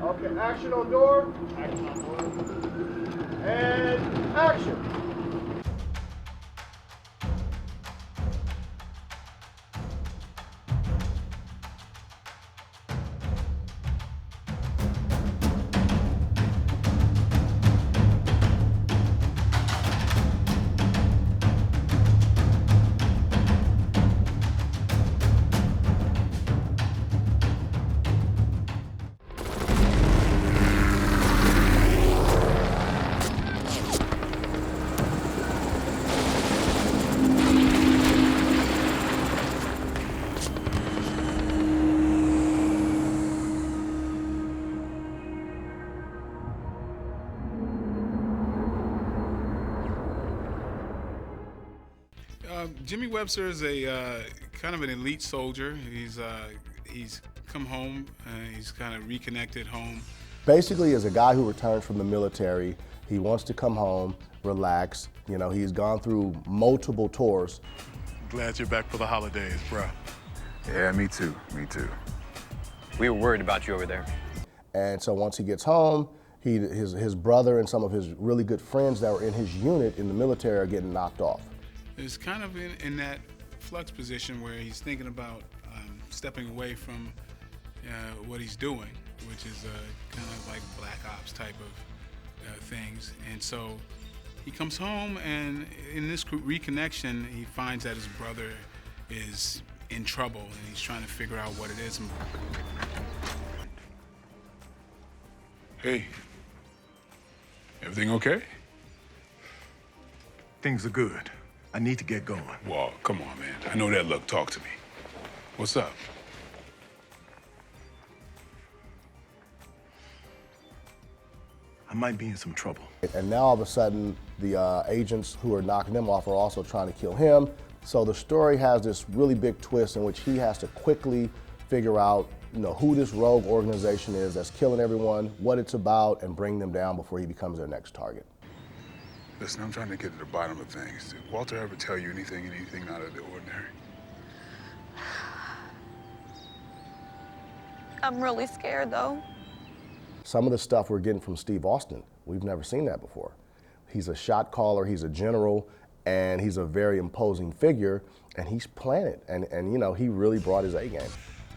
Okay, action on door. Action on door. And action. Jimmy Webster is a kind of an elite soldier. He's come home. He's kind of reconnected home. Basically, as a guy who returns from the military, he wants to come home, relax. You know, he's gone through multiple tours. Glad you're back for the holidays, bro. Yeah, me too, me too. We were worried about you over there. And so once he gets home, his brother and some of his really good friends that were in his unit in the military are getting knocked off. He's kind of in that flux position where he's thinking about stepping away from what he's doing, which is kind of like black ops type of things. And so he comes home, and in this reconnection, he finds that his brother is in trouble, and he's trying to figure out what it is. Hey, everything okay? Things are good. I need to get going. Well, come on, man. I know that look. Talk to me. What's up? I might be in some trouble. And now all of a sudden, the agents who are knocking him off are also trying to kill him. So the story has this really big twist in which he has to quickly figure out, you know, who this rogue organization is that's killing everyone, what it's about, and bring them down before he becomes their next target. Listen, I'm trying to get to the bottom of things. Did Walter ever tell you anything out of the ordinary? I'm really scared, though. Some of the stuff we're getting from Steve Austin, we've never seen that before. He's a shot caller, he's a general, and he's a very imposing figure, and he's playing it. And you know, he really brought his A game.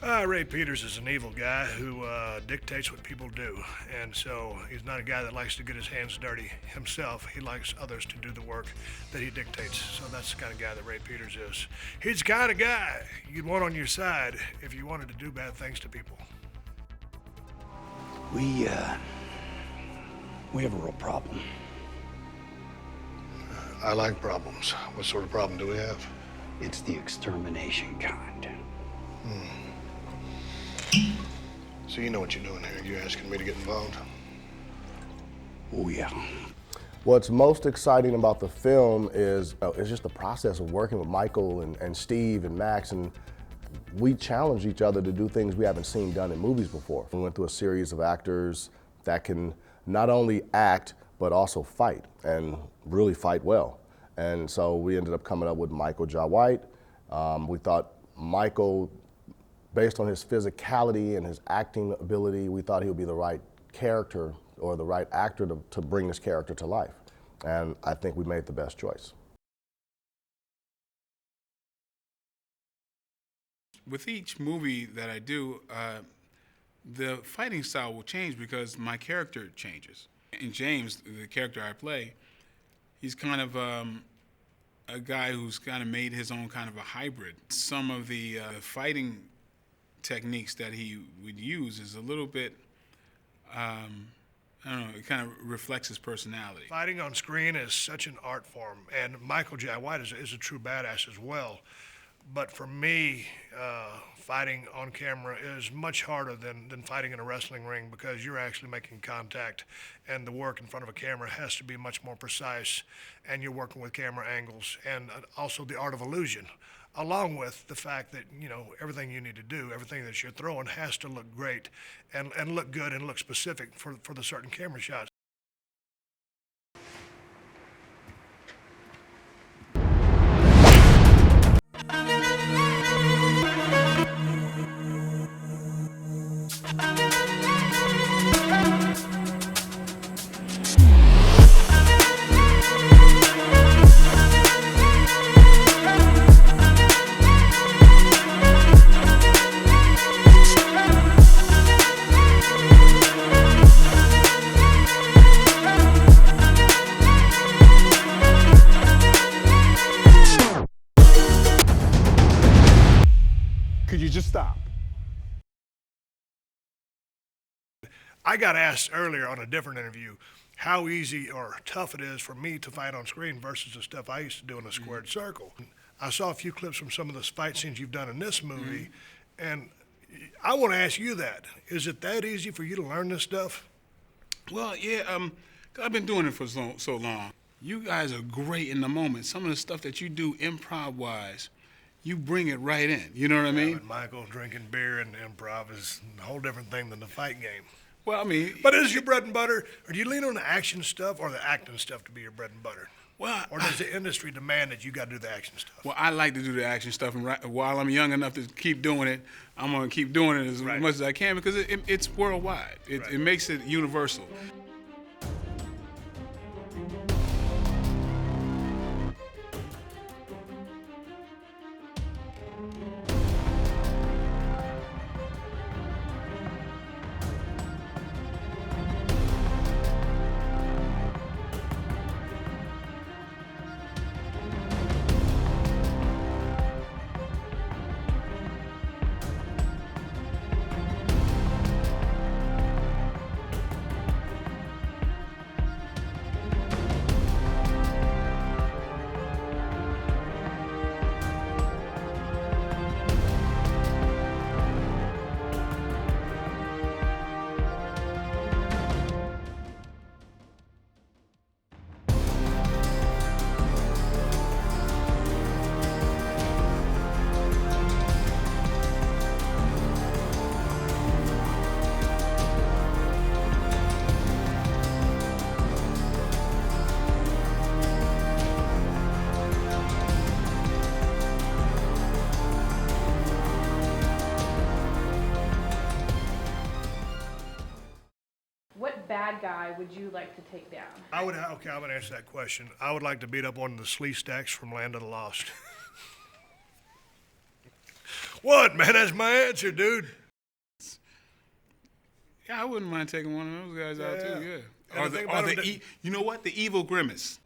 Ray Peters is an evil guy who dictates what people do, and so he's not a guy that likes to get his hands dirty himself. He likes others to do the work that he dictates, so that's the kind of guy that Ray Peters is. He's the kind of guy you'd want on your side if you wanted to do bad things to people. We have a real problem. I like problems. What sort of problem do we have? It's the extermination kind. So you know what you're doing here. You're asking me to get involved? Oh, yeah. What's most exciting about the film is just the process of working with Michael and Steve and Max, and we challenge each other to do things we haven't seen done in movies before. We went through a series of actors that can not only act, but also fight, and really fight well. And so we ended up coming up with Michael Jai White. We thought Michael, based on his physicality and his acting ability, we thought he would be the right character or the right actor to bring this character to life. And I think we made the best choice. With each movie that I do, the fighting style will change because my character changes. In James, the character I play, he's kind of a guy who's kind of made his own kind of a hybrid. Some of the fighting techniques that he would use is a little bit, I don't know, it kind of reflects his personality. Fighting on screen is such an art form, and Michael Jai White is a true badass as well. But for me, fighting on camera is much harder than fighting in a wrestling ring, because you're actually making contact, and the work in front of a camera has to be much more precise, and you're working with camera angles, and also the art of illusion, along with the fact that, you know, everything you need to do, everything that you're throwing has to look great and look good and look specific for the certain camera shots. just stop. I got asked earlier on a different interview how easy or tough it is for me to fight on screen versus the stuff I used to do in a squared circle. I saw a few clips from some of the fight scenes you've done in this movie, and I want to ask you that. Is it that easy for you to learn this stuff? Well, yeah, I've been doing it for so long. You guys are great in the moment. Some of the stuff that you do improv-wise, you bring it right in. You know what I mean? And Michael, drinking beer and improv is a whole different thing than the fight game. Well, I mean, But is your bread and butter, or do you lean on the action stuff or the acting stuff to be your bread and butter? well, Or does the industry demand that you got to do the action stuff? well, I like to do the action stuff, and while I'm young enough to keep doing it, I'm gonna keep doing it as Right. much as I can because it's worldwide. It makes it universal. What bad guy would you like to take down? I'm going to answer that question. I would like to beat up one of the Slee Stacks from Land of the Lost. What, man? That's my answer, dude. Yeah, I wouldn't mind taking one of those guys out too. Yeah. And the thing about them, you know what? The evil grimace.